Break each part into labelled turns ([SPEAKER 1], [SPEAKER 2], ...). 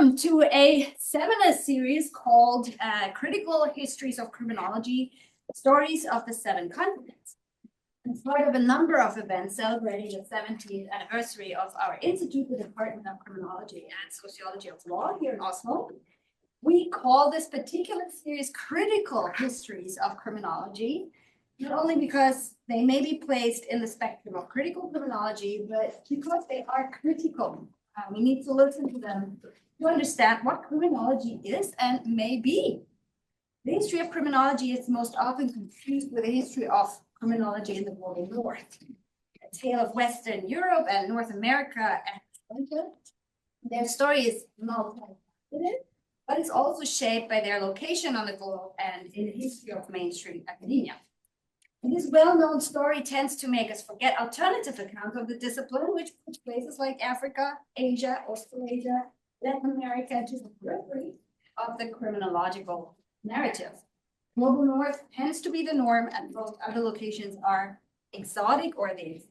[SPEAKER 1] Welcome to a seminar series called Critical Histories of Criminology, Stories of the Seven Continents. It's part of a number of events celebrating the 70th anniversary of our Institute, the Department of Criminology and Sociology of Law here in Oslo. We call this particular series Critical Histories of Criminology, not only because they may be placed in the spectrum of critical criminology, but because they are critical. We need to listen to them to understand what criminology is and may be. The history of criminology is most often confused with the history of criminology in the global north. A tale of Western Europe and North America and Asia. Their story is multifaceted, but it's also shaped by their location on the globe and in the history of mainstream academia. And this well-known story tends to make us forget alternative accounts of the discipline, which puts places like Africa, Asia, Australasia, Latin America to the periphery of the criminological narrative. Global North tends to be the norm, and most other locations are exotic or these.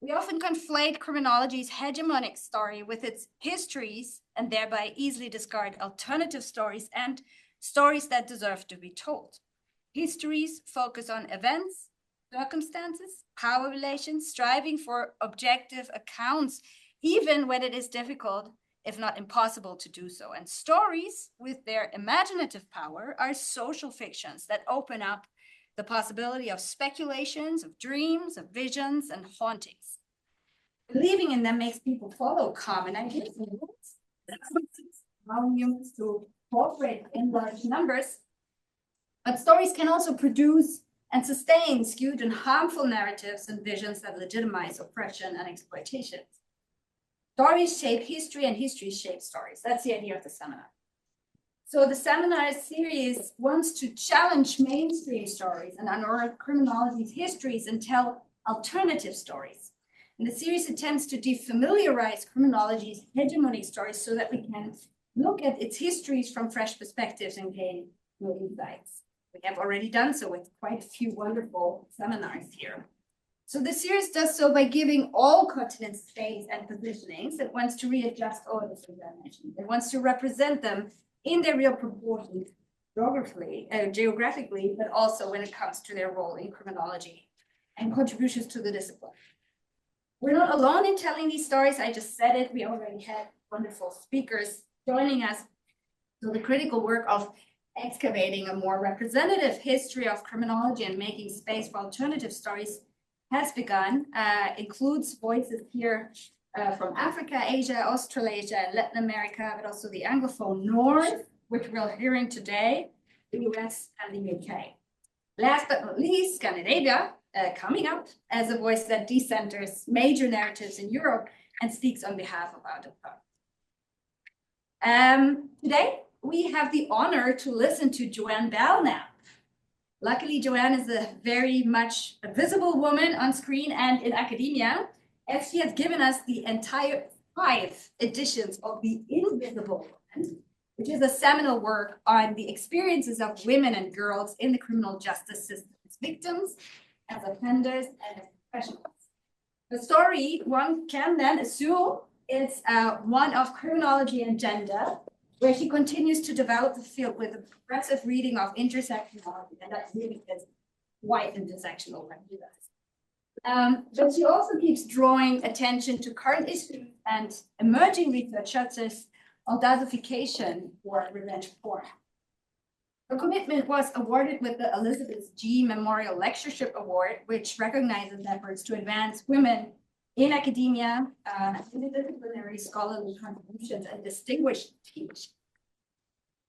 [SPEAKER 1] We often conflate criminology's hegemonic story with its histories and thereby easily discard alternative stories and stories that deserve to be told. Histories focus on events, circumstances, power relations, striving for objective accounts, even when it is difficult, if not impossible, to do so. And stories, with their imaginative power, are social fictions that open up the possibility of speculations, of dreams, of visions, and hauntings. Believing in them makes people follow common ideas and rules, allowing humans to cooperate in large numbers. But stories can also produce and sustain skewed and harmful narratives and visions that legitimize oppression and exploitation. Stories shape history and history shapes stories. That's the idea of the seminar. So the seminar series wants to challenge mainstream stories and unearth criminology's histories and tell alternative stories. And the series attempts to defamiliarize criminology's hegemonic stories so that we can look at its histories from fresh perspectives and gain new insights. We have already done so with quite a few wonderful seminars here. So the series does so by giving all continents space and positionings. It wants to readjust all of the dimensions. It wants to represent them in their real proportions geographically, but also when it comes to their role in criminology and contributions to the discipline. We're not alone in telling these stories. I just said it. We already had wonderful speakers joining us. So the critical work of excavating a more representative history of criminology and making space for alternative stories has begun, includes voices here from Africa, Asia, Australasia, and Latin America, but also the Anglophone North, which we're hearing today, the US and the UK. Last but not least, Scandinavia, coming up as a voice that decenters major narratives in Europe and speaks on behalf of our department. Today, we have the honor to listen to Joanne Belknap. Luckily, Joanne is a very much a visible woman on screen and in academia, as she has given us the entire 5 editions of The Invisible Woman, which is a seminal work on the experiences of women and girls in the criminal justice system as victims, as offenders, and as professionals. The story, one can then assume, is one of criminology and gender, where she continues to develop the field with a progressive reading of intersectionality, and that really is quite intersectional when you guys. But she also keeps drawing attention to current issues and emerging research such as Aldasification or revenge porn. Her commitment was awarded with the Elizabeth G. Memorial Lectureship Award, which recognizes efforts to advance women in academia, interdisciplinary scholarly contributions, and distinguished teaching.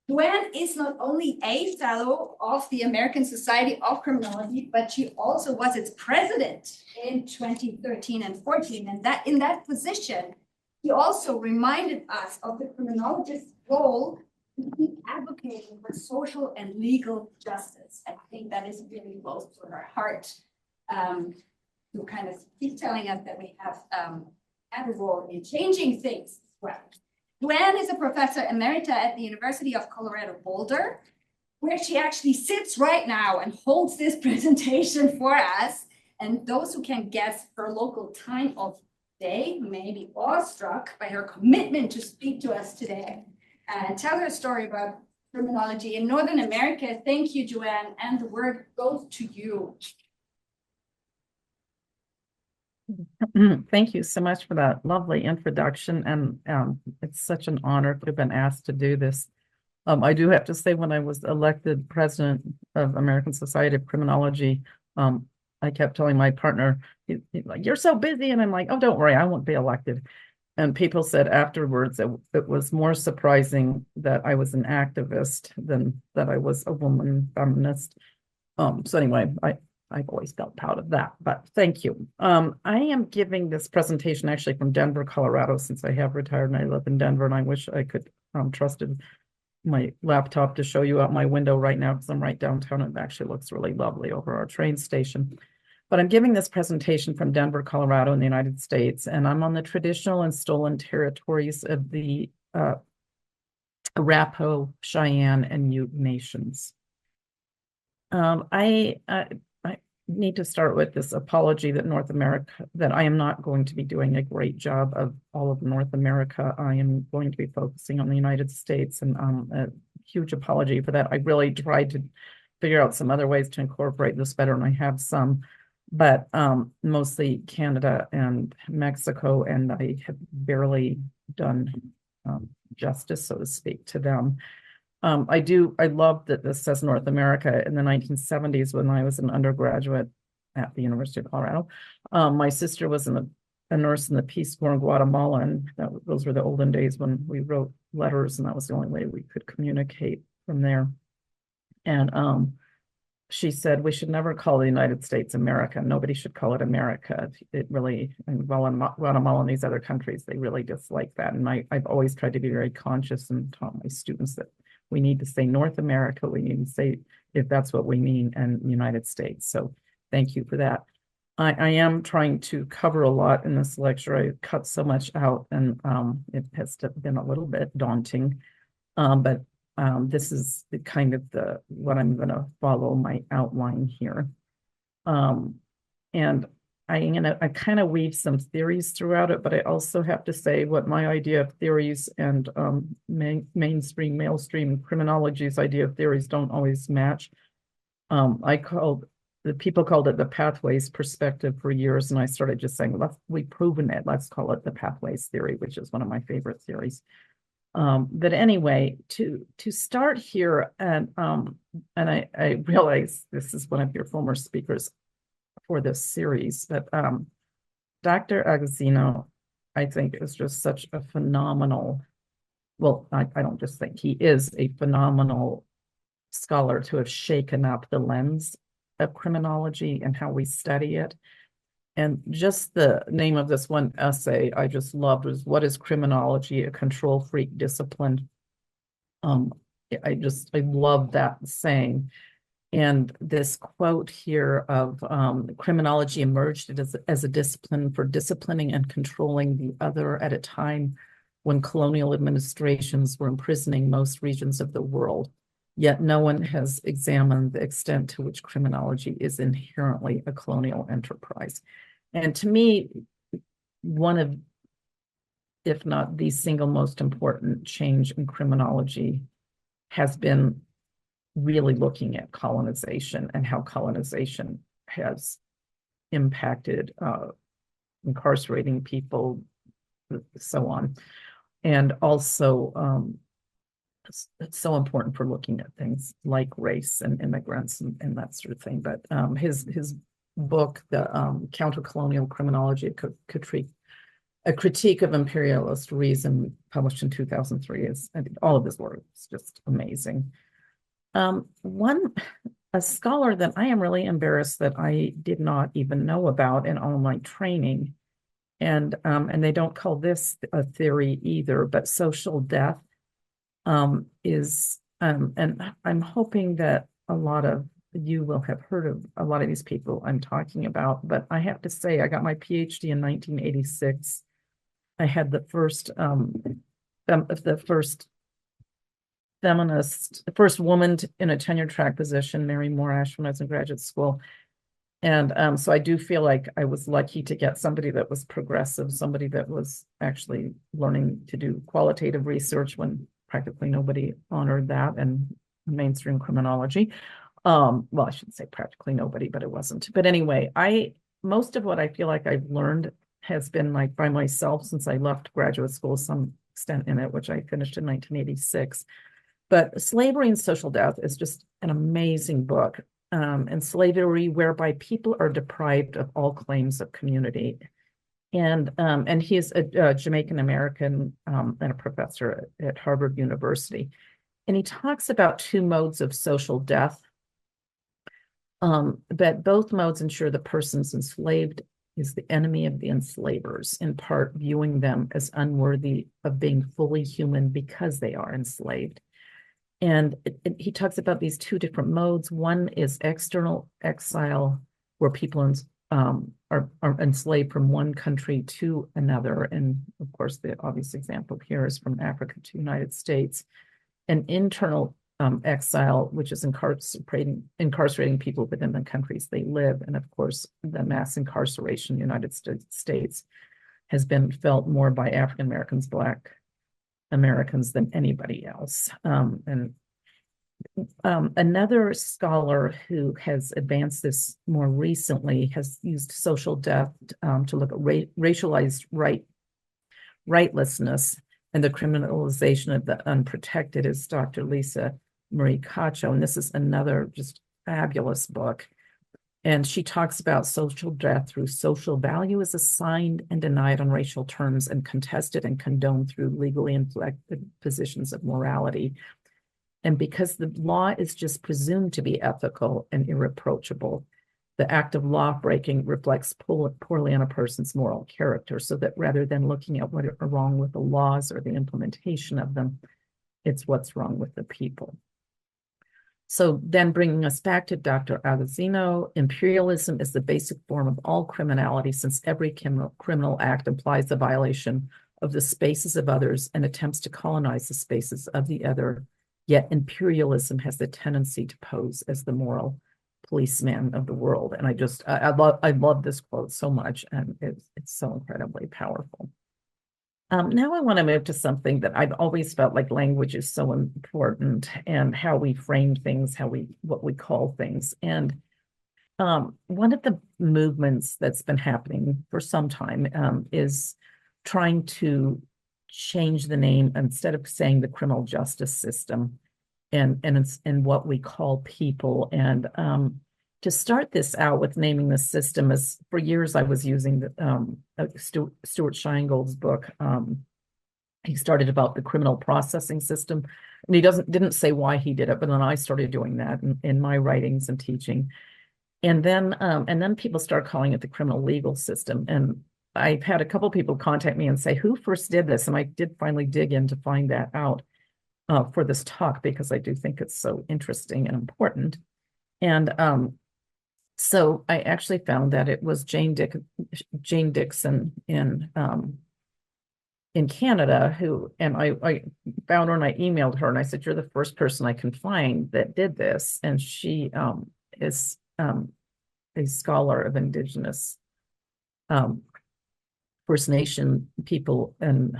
[SPEAKER 1] Joanne is not only a fellow of the American Society of Criminology, but she also was its president in 2013 and 14. And that in that position, she also reminded us of the criminologist's role to keep advocating for social and legal justice. And I think that is really close to her heart. To kind of keep telling us that we have had a role in changing things as well. Joanne is a professor emerita at the University of Colorado Boulder, where she actually sits right now and holds this presentation for us. And those who can guess her local time of today. You may be awestruck by her commitment to speak to us today and tell her story about criminology in Northern America. Thank you, Joanne, and the word goes to you.
[SPEAKER 2] Thank you so much for that lovely introduction, and it's such an honor to have been asked to do this. I do have to say, when I was elected president of American Society of Criminology, I kept telling my partner, he's like, "You're so busy," and I'm like, "Oh, don't worry, I won't be elected." And people said afterwards that it was more surprising that I was an activist than that I was a woman feminist. So anyway, I've always felt proud of that, but thank you. I am giving this presentation actually from Denver, Colorado, since I have retired and I live in Denver, and I wish I could trusted my laptop to show you out my window right now, because I'm right downtown. It actually looks really lovely over our train station. But I'm giving this presentation from Denver, Colorado in the United States, and I'm on the traditional and stolen territories of the Arapaho, Cheyenne, and Ute nations. I need to start with this apology that I am not going to be doing a great job of all of North America. I am going to be focusing on the United States, and a huge apology for that. I really tried to figure out some other ways to incorporate this better, and I have some, but mostly Canada and Mexico, and I have barely done justice, so to speak, to them. I love that this says North America. In the 1970s, when I was an undergraduate at the University of Colorado, my sister was a nurse in the Peace Corps in Guatemala, and those were the olden days when we wrote letters, and that was the only way we could communicate from there. And she said we should never call the United States America. Nobody should call it America. It really, and well, in Guatemala and these other countries, they really dislike that. And I've always tried to be very conscious and taught my students that we need to say North America. We need to say, if that's what we mean, and United States. So thank you for that. I am trying to cover a lot in this lecture. I cut so much out, and it has been a little bit daunting. But this is the kind of what I'm going to follow my outline here. And I kind of weave some theories throughout it, but I also have to say what my idea of theories and mainstream criminology's idea of theories don't always match. People called it the pathways perspective for years, and I started just saying, we've proven it. Let's call it the pathways theory, which is one of my favorite theories. But anyway, to start here, and I realize this is one of your former speakers for this series, but Dr. Agostino, I think, is just such a phenomenal, well, I don't just think, he is a phenomenal scholar to have shaken up the lens of criminology and how we study it. And just the name of this one essay I just loved was, "What is Criminology? A Control Freak Discipline?" I love that saying. And this quote here of criminology emerged as a discipline for disciplining and controlling the other at a time when colonial administrations were imprisoning most regions of the world. Yet no one has examined the extent to which criminology is inherently a colonial enterprise. And to me, one of, if not the single most important change in criminology has been really looking at colonization and how colonization has impacted incarcerating people, so on. And also, it's so important for looking at things like race and immigrants and that sort of thing. But his book, the Countercolonial Criminology, a critique of imperialist reason, published in 2003, I think all of his work is just amazing. A scholar that I am really embarrassed that I did not even know about in all my training, and they don't call this a theory either, but social death is, and I'm hoping that a lot of you will have heard of a lot of these people I'm talking about, but I have to say, I got my PhD in 1986. I had the first feminist, the first woman in a tenure track position, Mary Morash, when I was in graduate school. And so I do feel like I was lucky to get somebody that was progressive, somebody that was actually learning to do qualitative research when practically nobody honored that in mainstream criminology. Well, I shouldn't say practically nobody, but it wasn't. But anyway, most of what I feel like I've learned has been like by myself since I left graduate school, some extent in it, which I finished in 1986. But Slavery and Social Death is just an amazing book. And slavery whereby people are deprived of all claims of community. And he is a Jamaican American and a professor at Harvard University. And he talks about two modes of social death, but both modes ensure the persons enslaved is the enemy of the enslavers, in part viewing them as unworthy of being fully human because they are enslaved. And he talks about these two different modes. One is external exile, where people are enslaved from one country to another. And of course, the obvious example here is from Africa to the United States. And internal exile, which is incarcerating people within the countries they live. And of course, the mass incarceration in the United States has been felt more by African Americans, Black Americans than anybody else. Another scholar who has advanced this more recently has used social death to look at racialized rightlessness and the criminalization of the unprotected is Dr. Lisa Marie Cacho. And this is another just fabulous book. And she talks about social death through social value is assigned and denied on racial terms and contested and condoned through legally inflected positions of morality. And because the law is just presumed to be ethical and irreproachable, the act of law breaking reflects poorly on a person's moral character, so that rather than looking at what are wrong with the laws or the implementation of them, it's what's wrong with the people. So then bringing us back to Dr. Agazzino, imperialism is the basic form of all criminality, since every criminal act implies the violation of the spaces of others and attempts to colonize the spaces of the other. Yet imperialism has the tendency to pose as the moral policeman of the world. And I love this quote so much, and it's so incredibly powerful. Now I want to move to something that I've always felt like language is so important, and how we frame things, what we call things. And one of the movements that's been happening for some time is trying to change the name, instead of saying the criminal justice system, and what we call people. And to start this out with naming the system, is for years I was using Stuart Scheingold's book. He started about the criminal processing system, and he didn't say why he did it, but then I started doing that in my writings and teaching. And then people start calling it the criminal legal system. And I've had a couple people contact me and say, who first did this? And I did finally dig in to find that out for this talk, because I do think it's so interesting and important. And so I actually found that it was Jane Dixon in Canada and I found her and I emailed her and I said, you're the first person I can find that did this. And she is a scholar of Indigenous First Nation people in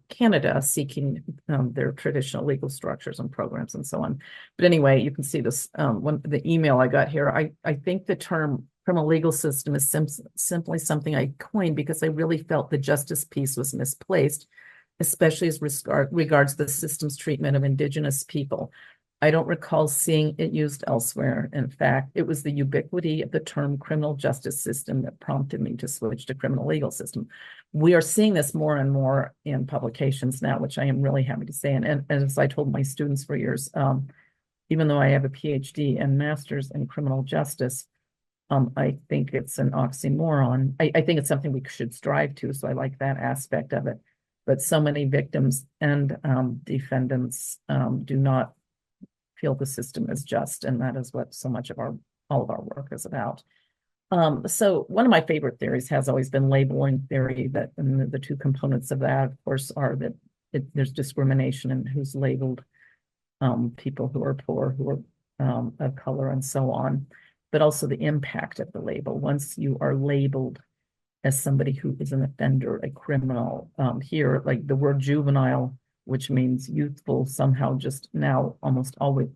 [SPEAKER 2] Canada, seeking their traditional legal structures and programs and so on. But anyway, you can see this the email I got here. I think the term criminal legal system is simply something I coined because I really felt the justice piece was misplaced, especially as regards the system's treatment of Indigenous people. I don't recall seeing it used elsewhere. In fact, it was the ubiquity of the term criminal justice system that prompted me to switch to criminal legal system. We are seeing this more and more in publications now, which I am really happy to say. And as I told my students for years, even though I have a PhD and master's in criminal justice, I think it's an oxymoron. I think it's something we should strive to, so I like that aspect of it. But so many victims and defendants do not feel the system is just, and that is what so much of all of our work is about. So one of my favorite theories has always been labeling theory, that and the two components of that, of course, are that there's discrimination in who's labeled, people who are poor, who are of color, and so on. but also the impact of the label. Once you are labeled as somebody who is an offender, a criminal, here, like the word juvenile, which means youthful, somehow just now almost always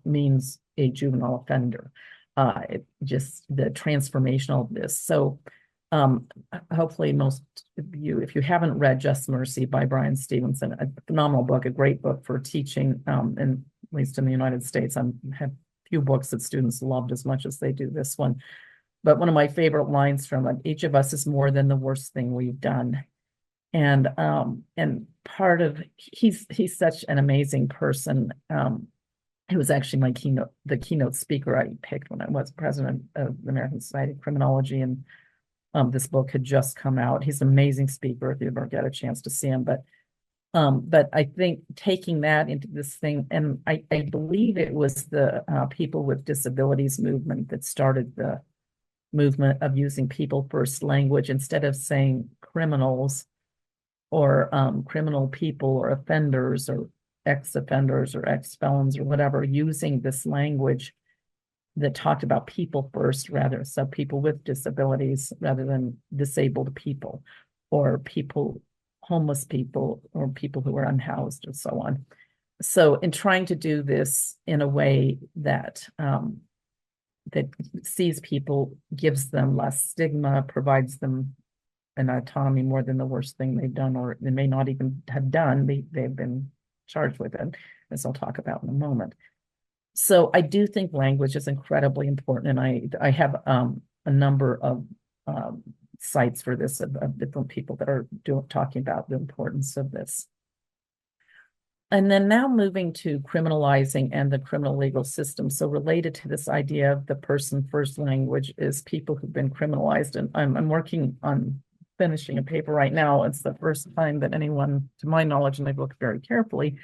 [SPEAKER 2] means a juvenile offender. It just the transformation of this. So hopefully most of you, if you haven't read Just Mercy by Brian Stevenson, a phenomenal book, a great book for teaching, and at least in the United States, I have few books that students loved as much as they do this one. But one of my favorite lines from it, each of us is more than the worst thing we've done. And part of he's such an amazing person. He was actually the keynote speaker I picked when I was president of the American Society of Criminology, and this book had just come out. He's an amazing speaker if you ever get a chance to see him. But I think taking that into this thing, and I believe it was the people with disabilities movement that started the movement of using people first language instead of saying criminals or criminal people or offenders or ex-offenders or ex-felons or whatever, using this language that talked about people first, rather, so people with disabilities rather than disabled people or people, homeless people or people who are unhoused and so on. So in trying to do this in a way that that sees people, gives them less stigma, provides them an autonomy more than the worst thing they've done, or they may not even have done, they've been charged with it, as I'll talk about in a moment. So I do think language is incredibly important, and I have a number of sites for this of different people that are talking about the importance of this. And then now moving to criminalizing and the criminal legal system. So related to this idea of the person first language is people who've been criminalized. And I'm working on finishing a paper right now. It's the first time that anyone, to my knowledge, and I've looked very carefully,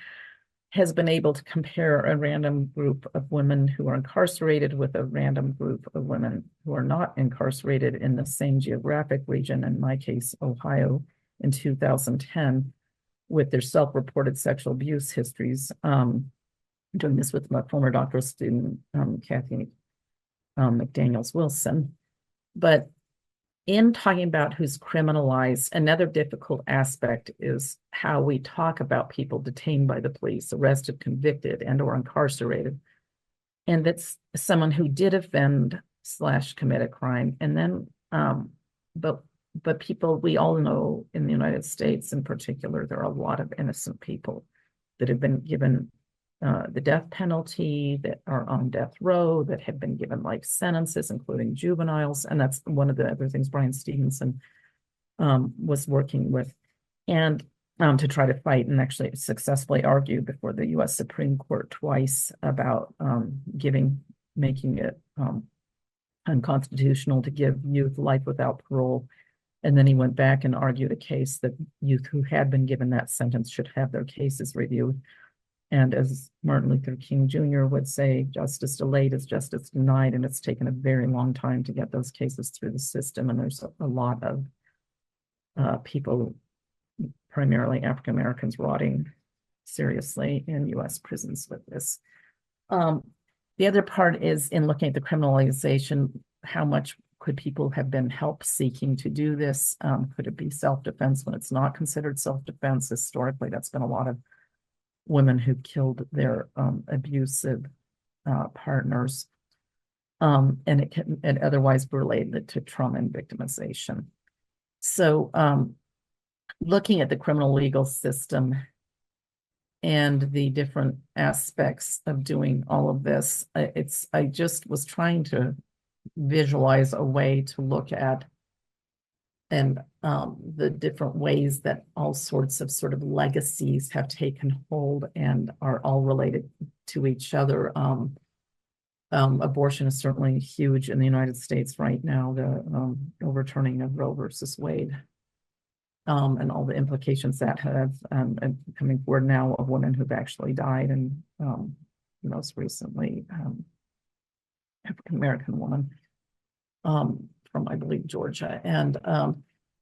[SPEAKER 2] has been able to compare a random group of women who are incarcerated with a random group of women who are not incarcerated in the same geographic region, in my case, Ohio, in 2010, with their self-reported sexual abuse histories. Doing this with my former doctoral student, Kathy McDaniels Wilson. But in talking about who's criminalized, another difficult aspect is how we talk about people detained by the police, arrested, convicted, and or incarcerated. And that's someone who did offend / commit a crime. And then, but people, we all know in the United States in particular, there are a lot of innocent people that have been given the death penalty, that are on death row, that have been given life sentences, including juveniles. And that's one of the other things Brian Stevenson was working with, and to try to fight and actually successfully argue before the US Supreme Court twice about making it unconstitutional to give youth life without parole. And then he went back and argued a case that youth who had been given that sentence should have their cases reviewed. And as Martin Luther King Jr. would say, justice delayed is justice denied, and it's taken a very long time to get those cases through the system. And there's a lot of people, primarily African Americans, rotting seriously in US prisons with this. The other part is in looking at the criminalization, how much could people have been help seeking to do this? Could it be self-defense when it's not considered self-defense? Historically, that's been a lot of women who killed their abusive partners. And it can otherwise be related to trauma and victimization. So looking at the criminal legal system and the different aspects of doing all of this, I just was trying to visualize a way to look at and the different ways that all sorts of sort of legacies have taken hold and are all related to each other. Abortion is certainly huge in the United States right now, the overturning of Roe versus Wade, and all the implications that has, and coming forward now of women who've actually died, and most recently, African-American woman from, I believe, Georgia. And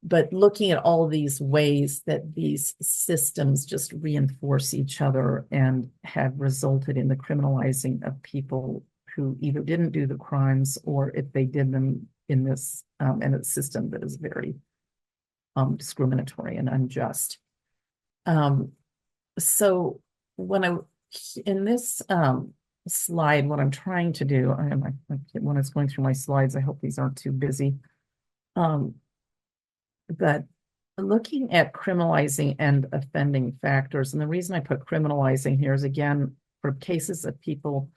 [SPEAKER 2] but looking at all these ways that these systems just reinforce each other and have resulted in the criminalizing of people who either didn't do the crimes or if they did them in this in a system that is very discriminatory and unjust. So when in this slide, what I'm trying to do, when I was going through my slides, I hope these aren't too busy. But looking at criminalizing and offending factors, and the reason I put criminalizing here is, again, for cases of people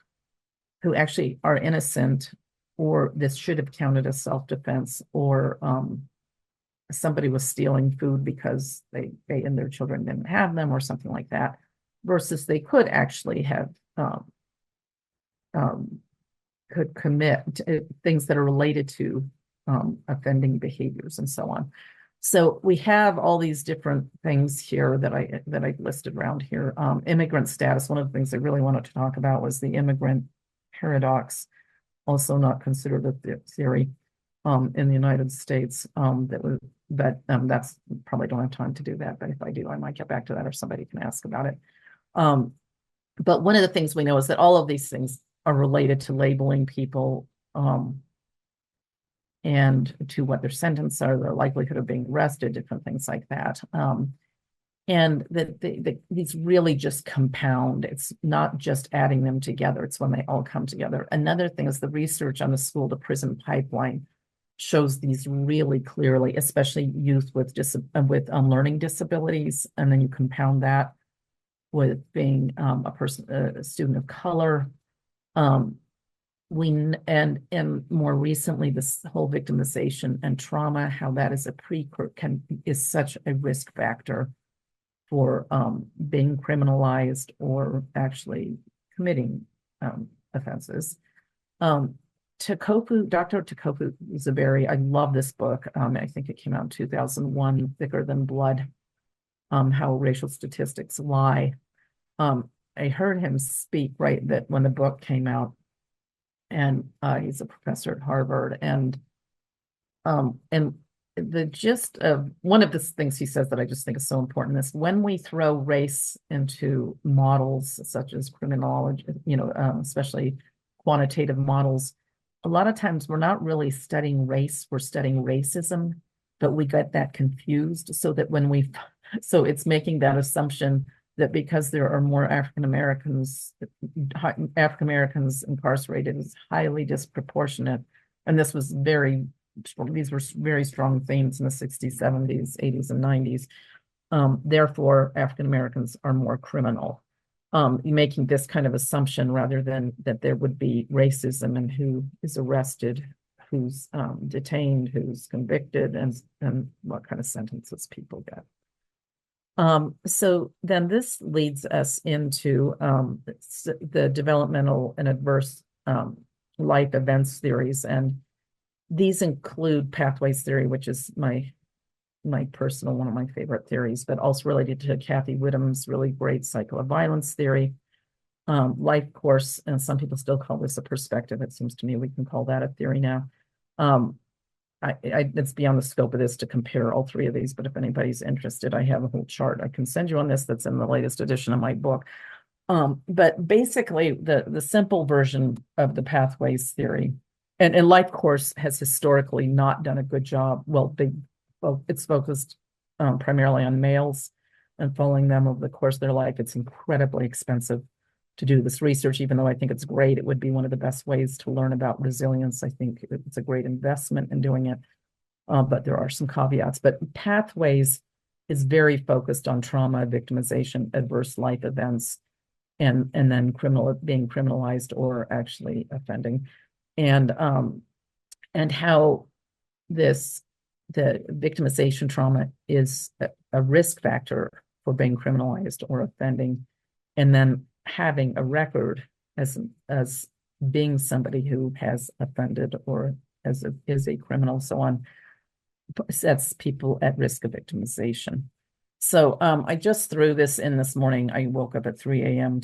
[SPEAKER 2] who actually are innocent, or this should have counted as self-defense, or somebody was stealing food because they and their children didn't have them or something like that, versus they could actually have could commit things that are related to offending behaviors and so on. So we have all these different things here that I listed around here. Immigrant status. One of the things I really wanted to talk about was the immigrant paradox, also not considered a theory in the United States. That's probably don't have time to do that. But if I do, I might get back to that, or somebody can ask about it. But one of the things we know is that all of these things are related to labeling people and to what their sentence are, their likelihood of being arrested, different things like that. And that these really just compound. It's not just adding them together, it's when they all come together. Another thing is the research on the school to prison pipeline shows these really clearly, especially youth with learning disabilities. And then you compound that with being a student of color. And more recently, this whole victimization and trauma, how that is is such a risk factor for being criminalized or actually committing offenses. Dr. Takofu Zaberi, I love this book. I think it came out in 2001, Thicker Than Blood, How Racial Statistics Lie. I heard him speak that when the book came out, and he's a professor at Harvard, and the gist of one of the things he says that I just think is so important is when we throw race into models such as criminology, especially quantitative models, a lot of times we're not really studying race, we're studying racism, but we get that confused so that so it's making that assumption that because there are more African Americans incarcerated is highly disproportionate. And these were very strong themes in the 60s, 70s, 80s, and 90s. Therefore, African Americans are more criminal. Making this kind of assumption rather than that there would be racism and who is arrested, who's detained, who's convicted, and what kind of sentences people get. So then this leads us into the developmental and adverse life events theories. And these include pathways theory, which is my personal, one of my favorite theories, but also related to Kathy Whittam's really great cycle of violence theory, life course, and some people still call this a perspective. It seems to me we can call that a theory now. It's beyond the scope of this to compare all three of these, but if anybody's interested, I have a whole chart I can send you on this that's in the latest edition of my book. But basically, the simple version of the pathways theory, and life course has historically not done a good job. It's focused primarily on males and following them over the course of their life. It's incredibly expensive to do this research, even though I think it's great. It would be one of the best ways to learn about resilience. I think it's a great investment in doing it, but there are some caveats. But pathways is very focused on trauma, victimization, adverse life events, and then being criminalized or actually offending, and how the victimization trauma is a risk factor for being criminalized or offending, and then having a record as being somebody who has offended or is a criminal, so on, sets people at risk of victimization. So I just threw this in this morning. I woke up at 3 a.m.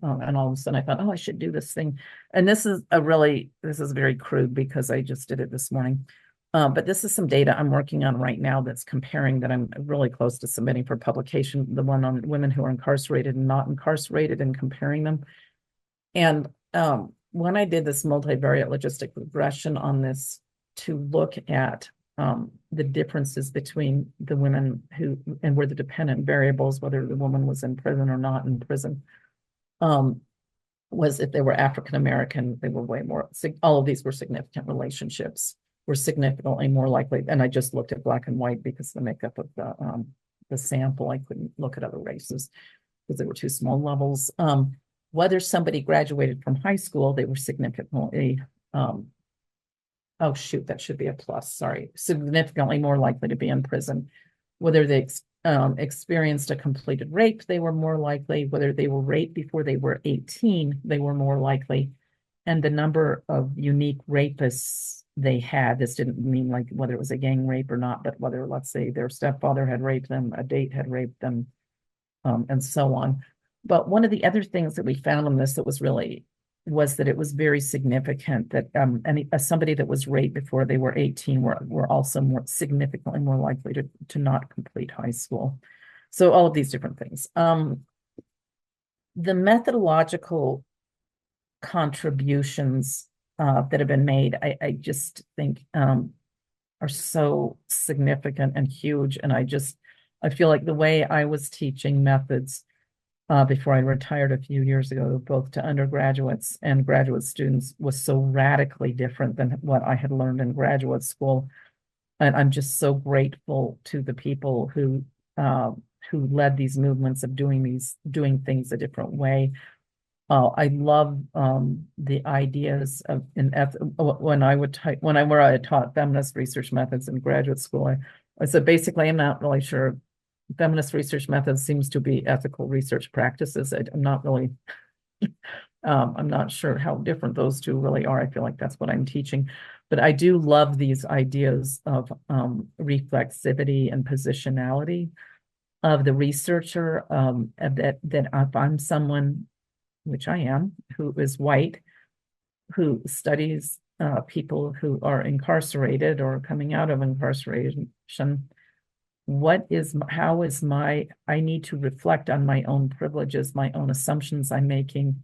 [SPEAKER 2] and all of a sudden I thought, oh, I should do this thing. And this is very crude because I just did it this morning. But this is some data I'm working on right now that's comparing, that I'm really close to submitting for publication, the one on women who are incarcerated and not incarcerated, and comparing them. And when I did this multivariate logistic regression on this to look at the differences between the women who and were the dependent variables, whether the woman was in prison or not in prison, was if they were African American, they were way more, all of these were significant relationships, were significantly more likely. And I just looked at black and white because of the makeup of the sample. I couldn't look at other races because they were too small levels. Whether somebody graduated from high school, they were significantly, oh shoot, that should be a plus, sorry, significantly more likely to be in prison. Whether they experienced a completed rape, they were more likely. Whether they were raped before they were 18, they were more likely. And the number of unique rapists they had, this didn't mean like whether it was a gang rape or not, but whether, let's say, their stepfather had raped them, a date had raped them, and so on. But one of the other things that we found in this that was that it was very significant that somebody that was raped before they were 18 were also significantly more likely to not complete high school. So all of these different things. The methodological contributions that have been made, I just think are so significant and huge. And I feel like the way I was teaching methods before I retired a few years ago, both to undergraduates and graduate students, was so radically different than what I had learned in graduate school. And I'm just so grateful to the people who led these movements of doing things a different way. I love the ideas of when I taught feminist research methods in graduate school. I said basically I'm not really sure. Feminist research methods seems to be ethical research practices. I'm not really, I'm not sure how different those two really are. I feel like that's what I'm teaching, but I do love these ideas of reflexivity and positionality of the researcher. That if I'm someone, which I am, who is white, who studies people who are incarcerated or coming out of incarceration. I need to reflect on my own privileges, my own assumptions I'm making,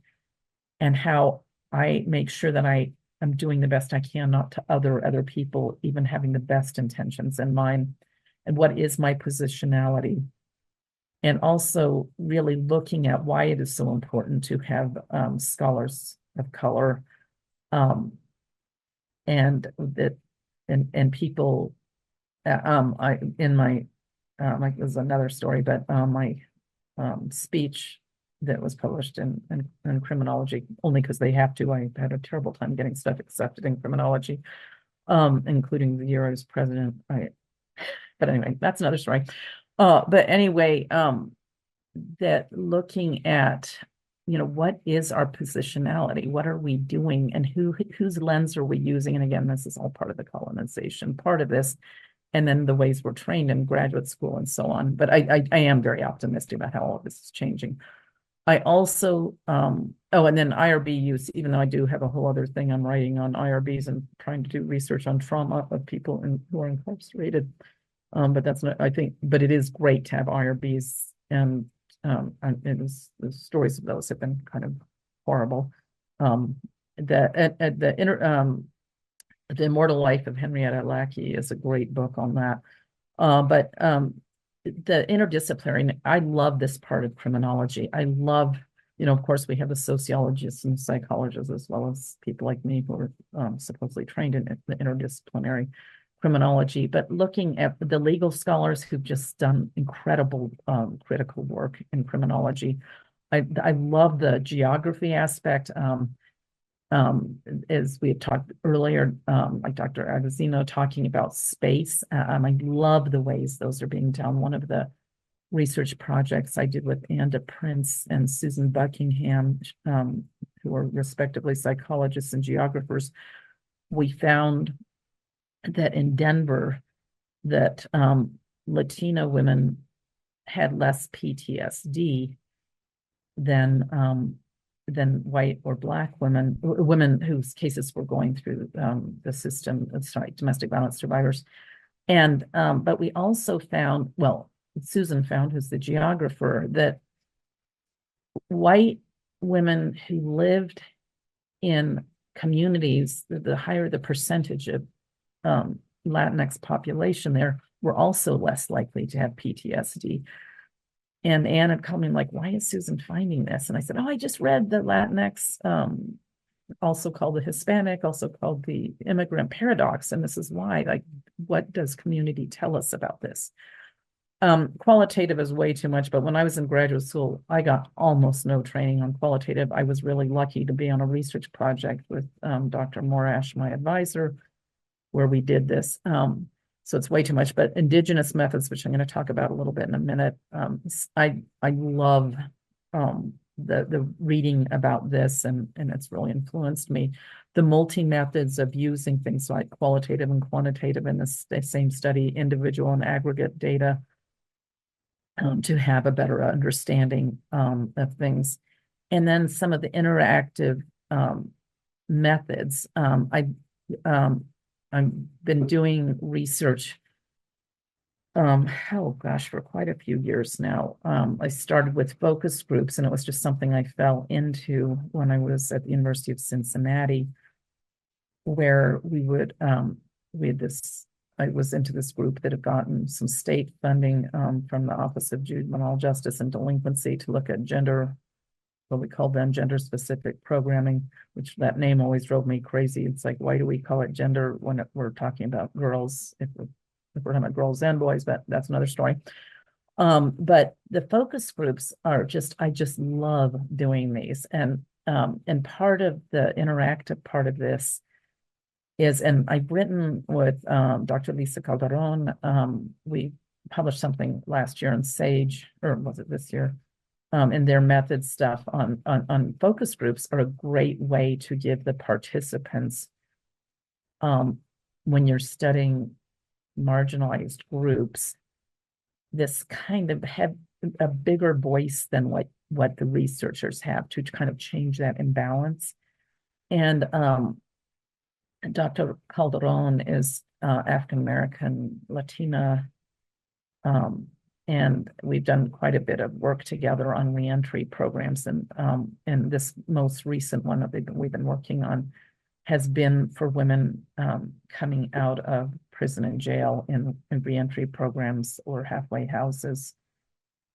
[SPEAKER 2] and how I make sure that I am doing the best I can, not to other people, even having the best intentions in mind, and what is my positionality. And also really looking at why it is so important to have scholars of color and people like this is another story, but my speech that was published in Criminology, only because they have to. I had a terrible time getting stuff accepted in Criminology, including the year I was president. But anyway, that's another story. But anyway, that looking at, what is our positionality? What are we doing, and whose lens are we using? And again, this is all part of the colonization part of this, and then the ways we're trained in graduate school and so on. But I am very optimistic about how all of this is changing. I also, and then IRB use, even though I do have a whole other thing I'm writing on IRBs and trying to do research on trauma of people who are incarcerated. But that's not, I think, but it is great to have IRBs, and the stories of those have been kind of horrible. The Immortal Life of Henrietta Lackey is a great book on that. But the interdisciplinary, I love this part of criminology. I love, of course, we have the sociologists and psychologists, as well as people like me who are supposedly trained in the interdisciplinary criminology, but looking at the legal scholars who've just done incredible critical work in criminology. I love the geography aspect. As we had talked earlier, like Dr. Agostino talking about space. I love the ways those are being done. One of the research projects I did with Anda Prince and Susan Buckingham, who are respectively psychologists and geographers, we found that in Denver, that Latino women had less PTSD than white or Black women whose cases were going through the system, domestic violence survivors. And but we also found, well, Susan found, who's the geographer, that white women who lived in communities, the higher the percentage of Latinx population there, were also less likely to have PTSD. And Anne had called me like, why is Susan finding this? And I said, oh, I just read the Latinx, also called the Hispanic, also called the immigrant paradox. And this is why, like, what does community tell us about this? Qualitative is way too much, but when I was in graduate school, I got almost no training on qualitative. I was really lucky to be on a research project with Dr. Morash, my advisor, where we did this. So it's way too much, but indigenous methods, which I'm going to talk about a little bit in a minute. I love the reading about this, and it's really influenced me. The multi-methods of using things like qualitative and quantitative in the same study, individual and aggregate data, to have a better understanding of things. And then some of the interactive methods. I've been doing research, oh gosh, for quite a few years now. I started with focus groups, and it was just something I fell into when I was at the University of Cincinnati, where I was into this group that had gotten some state funding from the Office of Juvenile Justice and Delinquency to look at what we call then gender-specific programming, which that name always drove me crazy. It's like, why do we call it gender when we're talking about girls, if we're talking about girls and boys, but that's another story. But the focus groups are I just love doing these. And part of the interactive part of this is, and I've written with Dr. Lisa Calderon, we published something last year in Sage, or was it this year? And their method stuff on focus groups are a great way to give the participants, when you're studying marginalized groups, this kind of have a bigger voice than what the researchers have to kind of change that imbalance. And Dr. Calderon is African-American, Latina, and we've done quite a bit of work together on reentry programs. And this most recent one that we've been working on has been for women coming out of prison and jail in reentry programs or halfway houses.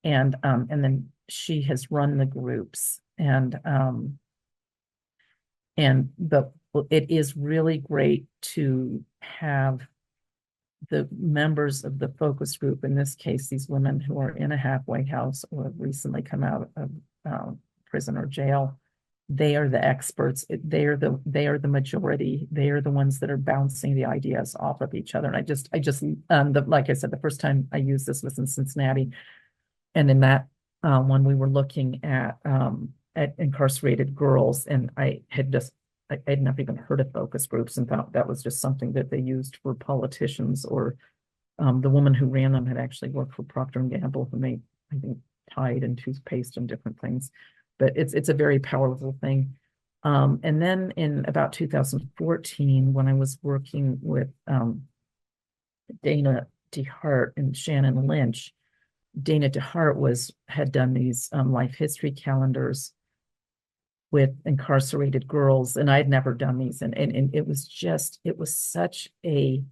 [SPEAKER 2] And then she has run the groups, but it is really great to have the members of the focus group, in this case, these women who are in a halfway house or have recently come out of prison or jail. They are the experts. They are the majority. They are the ones that are bouncing the ideas off of each other. And like I said, the first time I used this was in Cincinnati, and in that when we were looking at incarcerated girls, and I had never even heard of focus groups and thought that was just something that they used for politicians, or the woman who ran them had actually worked for Procter & Gamble, who made, I think, Tide and toothpaste and different things. But it's a very powerful thing. And then in about 2014, when I was working with Dana DeHart and Shannon Lynch, Dana DeHart had done these life history calendars with incarcerated girls, and I'd never done these. And it was such a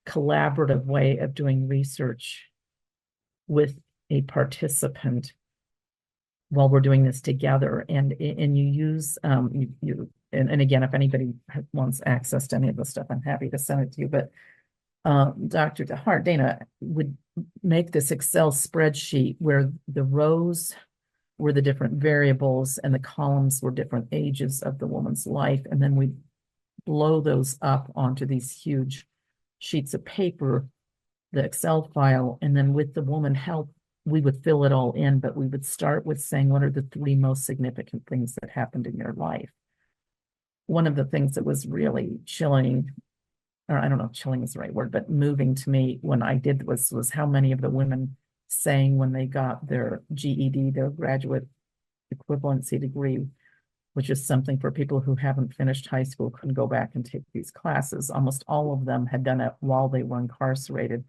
[SPEAKER 2] collaborative way of doing research with a participant while we're doing this together. And you use, and again, if anybody wants access to any of this stuff, I'm happy to send it to you. But Dr. DeHart, Dana, would make this Excel spreadsheet where the rows were the different variables and the columns were different ages of the woman's life. And then we blow those up onto these huge sheets of paper, the Excel file, and then with the woman help, we would fill it all in, but we would start with saying, what are the 3 most significant things that happened in your life? One of the things that was really chilling, or I don't know if chilling is the right word, but moving to me when I did was how many of the women saying when they got their GED, their graduate equivalency degree, which is something for people who haven't finished high school, couldn't go back and take these classes. Almost all of them had done it while they were incarcerated.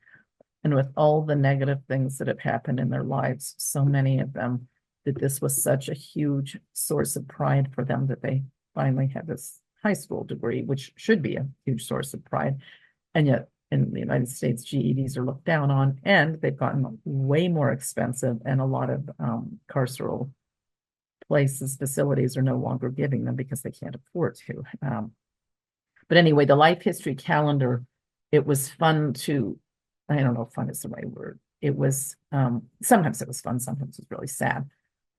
[SPEAKER 2] And with all the negative things that have happened in their lives, so many of them, that this was such a huge source of pride for them that they finally had this high school degree, which should be a huge source of pride. And yet in the United States, GEDs are looked down on, and they've gotten way more expensive, and a lot of carceral places, facilities are no longer giving them because they can't afford to. But anyway, the life history calendar, it was fun to, I don't know if fun is the right word. It was, sometimes it was fun, sometimes it was really sad.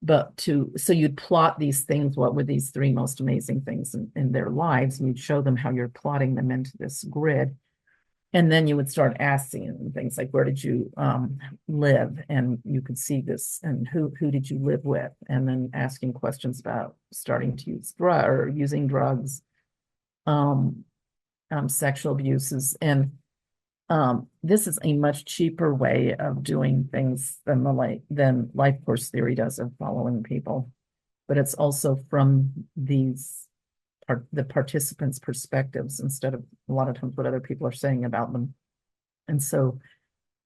[SPEAKER 2] But so you'd plot these things, what were these three most amazing things in their lives, and you'd show them how you're plotting them into this grid. And then you would start asking things like, where did you live? And you could see this, and who did you live with? And then asking questions about starting to use or using drugs, sexual abuses. And this is a much cheaper way of doing things than life course theory does of following people. But it's also from the participants' perspectives instead of a lot of times what other people are saying about them. And so,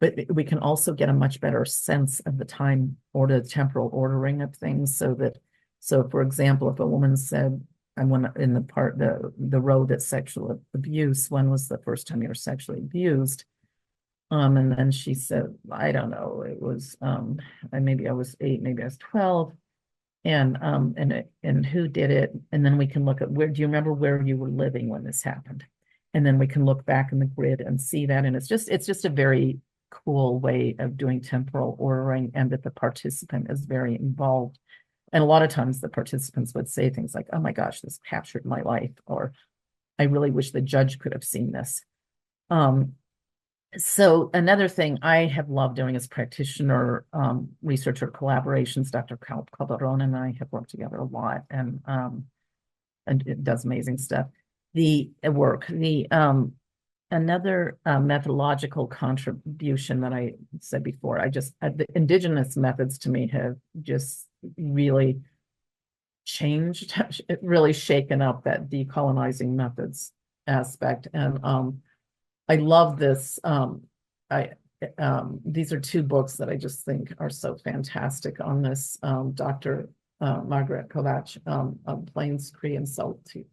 [SPEAKER 2] but we can also get a much better sense of the time or the temporal ordering of things, so for example, if a woman said, I want in the row that's sexual abuse, when was the first time you were sexually abused? And then she said, I don't know, it was maybe I was 8, maybe I was 12. And who did it? And then we can look at do you remember where you were living when this happened? And then we can look back in the grid and see that. And it's just a very cool way of doing temporal ordering, and that the participant is very involved. And a lot of times the participants would say things like, oh my gosh, this captured my life, or I really wish the judge could have seen this. So another thing I have loved doing is practitioner researcher collaborations. Dr. Calderon and I have worked together a lot, and it does amazing stuff. Another methodological contribution that I said before, the indigenous methods to me have just really changed, really shaken up that decolonizing methods aspect. And I love this. These are two books that I just think are so fantastic on this. Dr. Margaret Kovacs, Plains Cree and Saulteaux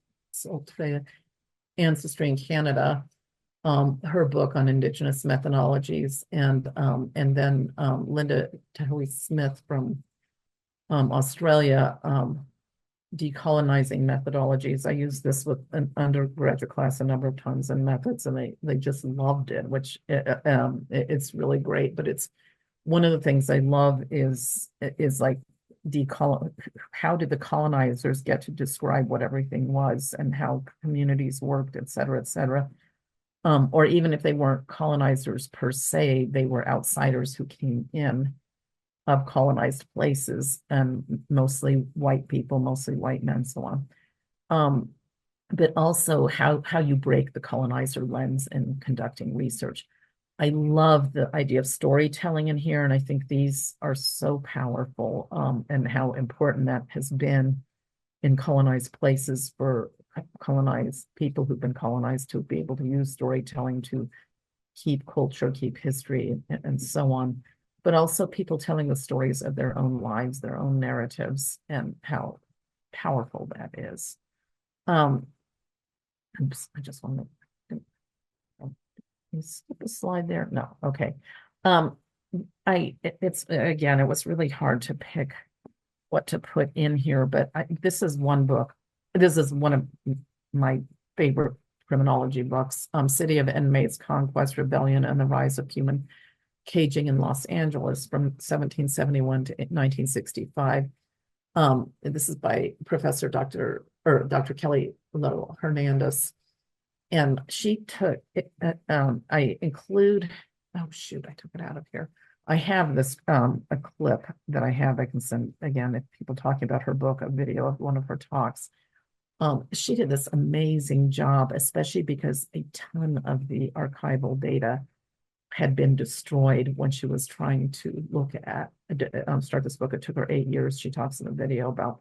[SPEAKER 2] Ancestry in Canada, her book on Indigenous methodologies, and then Linda Tahoe Smith from Australia, decolonizing methodologies. I used this with an undergraduate class a number of times in methods, and they just loved it, which it's really great. But it's one of the things I love is like how did the colonizers get to describe what everything was and how communities worked, et cetera, et cetera. Or even if they weren't colonizers per se, they were outsiders who came in of colonized places, and mostly white people, mostly white men, so on. But also how you break the colonizer lens in conducting research. I love the idea of storytelling in here, and I think these are so powerful, and how important that has been in colonized places for colonized people who've been colonized to be able to use storytelling to keep culture, keep history, and so on. But also people telling the stories of their own lives, their own narratives, and how powerful that is. I just want to skip a slide there. No, okay. It was really hard to pick what to put in here, but this is one book. This is one of my favorite criminology books, City of Inmates, Conquest, Rebellion, and the Rise of Human Caging in Los Angeles from 1771 to 1965. This is by Professor Dr. Kelly Little Hernandez. And she took it, I include, oh shoot, I took it out of here. I have this, a clip that I can send again, if people talking about her book, a video of one of her talks. She did this amazing job, especially because a ton of the archival data had been destroyed when she was trying to look at, start this book. It took her 8 years. She talks in the video about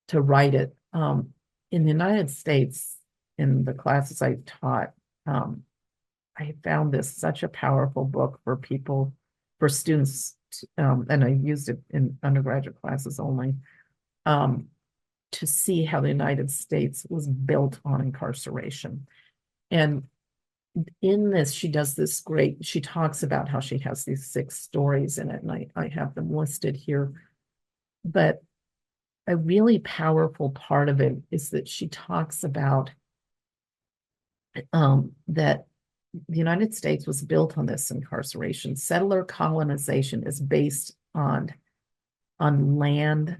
[SPEAKER 2] to write it. In the United States, in the classes I taught, I found this such a powerful book for people, for students, and I used it in undergraduate classes only, to see how the United States was built on incarceration. And in this, she does this great, she talks about how she has these 6 stories in it, and I have them listed here. But a really powerful part of it is that she talks about that the United States was built on this incarceration. Settler colonization is based on land,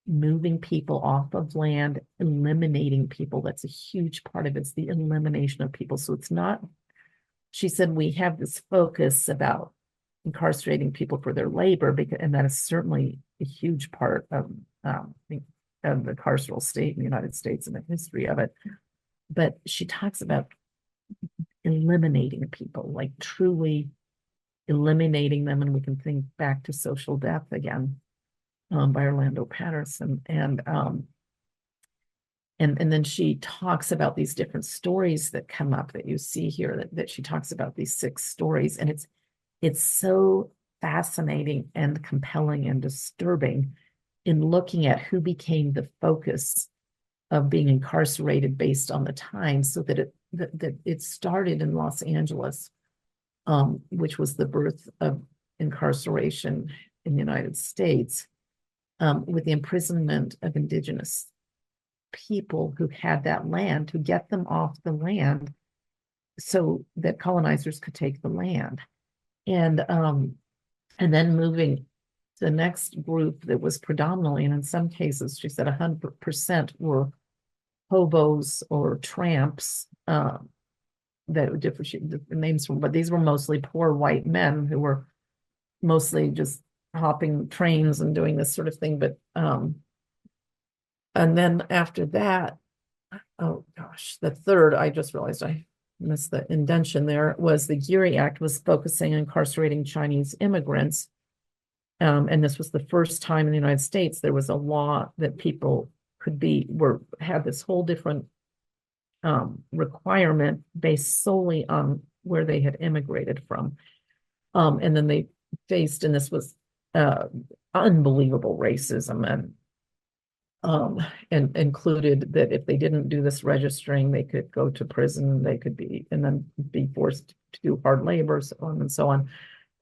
[SPEAKER 2] moving people off of land, eliminating people. That's a huge part of it. It's the elimination of people. So it's not, she said, we have this focus about incarcerating people for their labor, because, and that is certainly a huge part of the carceral state in the United States and the history of it. But she talks about eliminating people, like truly eliminating them. And we can think back to Social Death again, by Orlando Patterson. And then she talks about these different stories that come up that you see here, that she talks about these 6 stories. And it's so fascinating and compelling and disturbing in looking at who became the focus of being incarcerated based on the time, so that it started in Los Angeles, which was the birth of incarceration in the United States, with the imprisonment of indigenous people who had that land, to get them off the land so that colonizers could take the land. And then moving to the next group that was predominantly, and in some cases, she said 100% were hobos or tramps, that different names from, but these were mostly poor white men who were mostly just hopping trains and doing this sort of thing. But and then after that, oh gosh, the third, I just realized I missed the indention there, was the Geary Act, was focusing on incarcerating Chinese immigrants. And this was the first time in the United States there was a law that people had this whole different requirement based solely on where they had immigrated from. And then they faced, and this was unbelievable racism, and included that if they didn't do this registering, they could go to prison, they could be, and then be forced to do hard labor, so on and so on.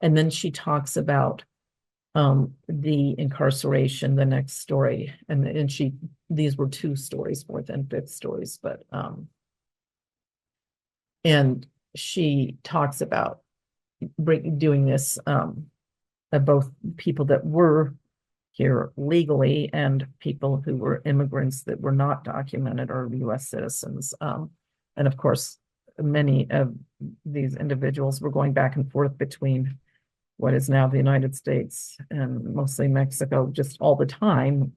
[SPEAKER 2] And then she talks about the incarceration, the next story, and these were 2 stories, 4th and 5th stories, but and she talks about doing this of both people that were here legally and people who were immigrants that were not documented or US citizens. And of course, many of these individuals were going back and forth between what is now the United States and mostly Mexico just all the time,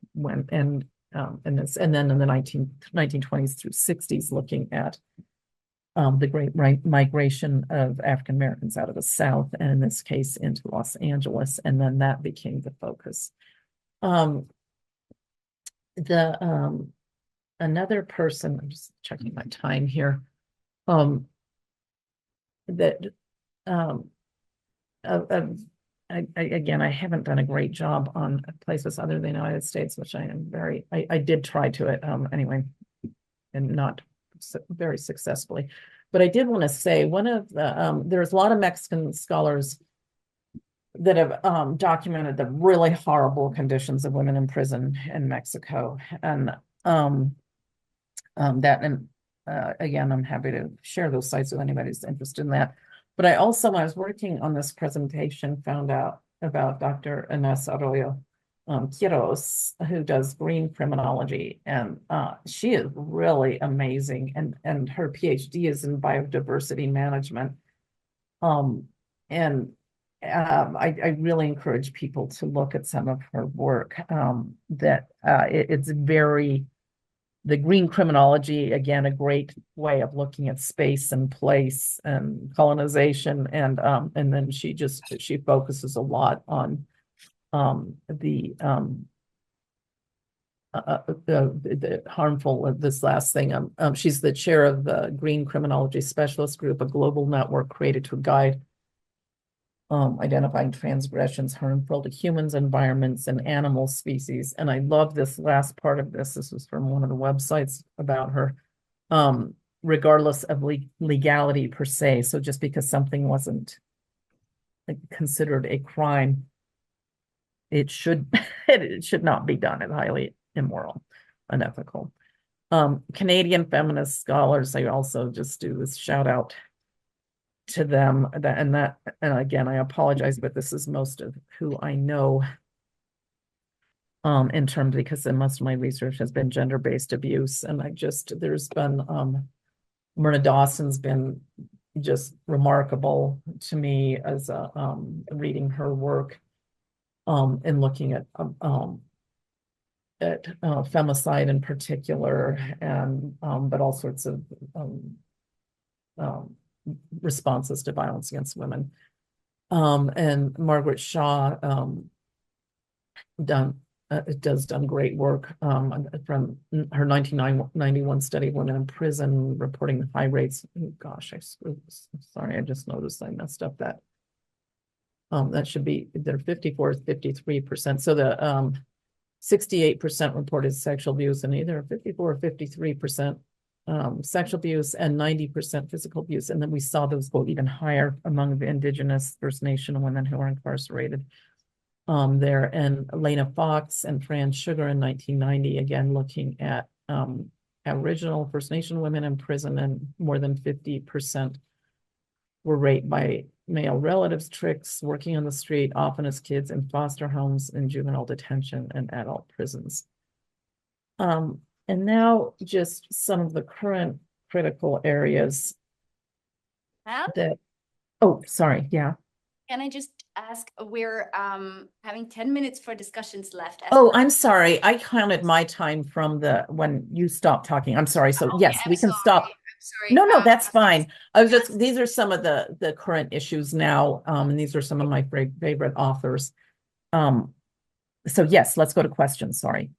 [SPEAKER 2] and then in the 1920s through 60s, looking at the great migration of African Americans out of the South, and in this case into Los Angeles, and then that became the focus. Another person, I'm just checking my time here, again, I haven't done a great job on places other than the United States, which I did try to it anyway, and not very successfully. But I did want to say, one of the, there's a lot of Mexican scholars that have documented the really horrible conditions of women in prison in Mexico. And again, I'm happy to share those sites with anybody who's interested in that. But I also, when I was working on this presentation, found out about Dr. Inés Arroyo Quiros, who does green criminology, and she is really amazing, and her PhD is in biodiversity management. I really encourage people to look at some of her work. It's very, the green criminology, again, a great way of looking at space and place and colonization, and then she focuses a lot on the harmful, this last thing. She's the chair of the Green Criminology Specialist Group, a global network created to guide identifying transgressions harmful to humans, environments, and animal species. And I love this last part of this. This was from one of the websites about her. Regardless of legality per se. So just because something wasn't considered a crime, it should it should not be done. It's highly immoral, unethical. Canadian feminist scholars, I also just do this shout out to them. And again, I apologize, but this is most of who I know in terms, because most of my research has been gender-based abuse. And there's been Myrna Dawson's been just remarkable to me as reading her work and looking at femicide in particular, and but all sorts of responses to violence against women. And Margaret Shaw does great work from her 1991 study of women in prison, reporting the high rates. Oh, gosh, sorry, I just noticed I messed up that. That should be, they're 53%. So the 68% reported sexual abuse, and either 54 or 53% sexual abuse and 90% physical abuse. And then we saw those go even higher among the Indigenous First Nation women who are incarcerated. There, and Elena Fox and Fran Sugar in 1990, again looking at Aboriginal First Nation women in prison, and more than 50% were raped by male relatives, tricks, working on the street, often as kids in foster homes, in juvenile detention, and adult prisons. And now just some of the current critical areas that, oh, sorry, yeah.
[SPEAKER 1] Can I just ask, we're having 10 minutes for discussions left.
[SPEAKER 2] Oh, I'm sorry. I counted my time from when you stopped talking. I'm sorry. So yes, we can stop.
[SPEAKER 1] I'm sorry.
[SPEAKER 2] No, that's fine. These are some of the current issues now. And these are some of my favorite authors. So yes, let's go to questions. Sorry.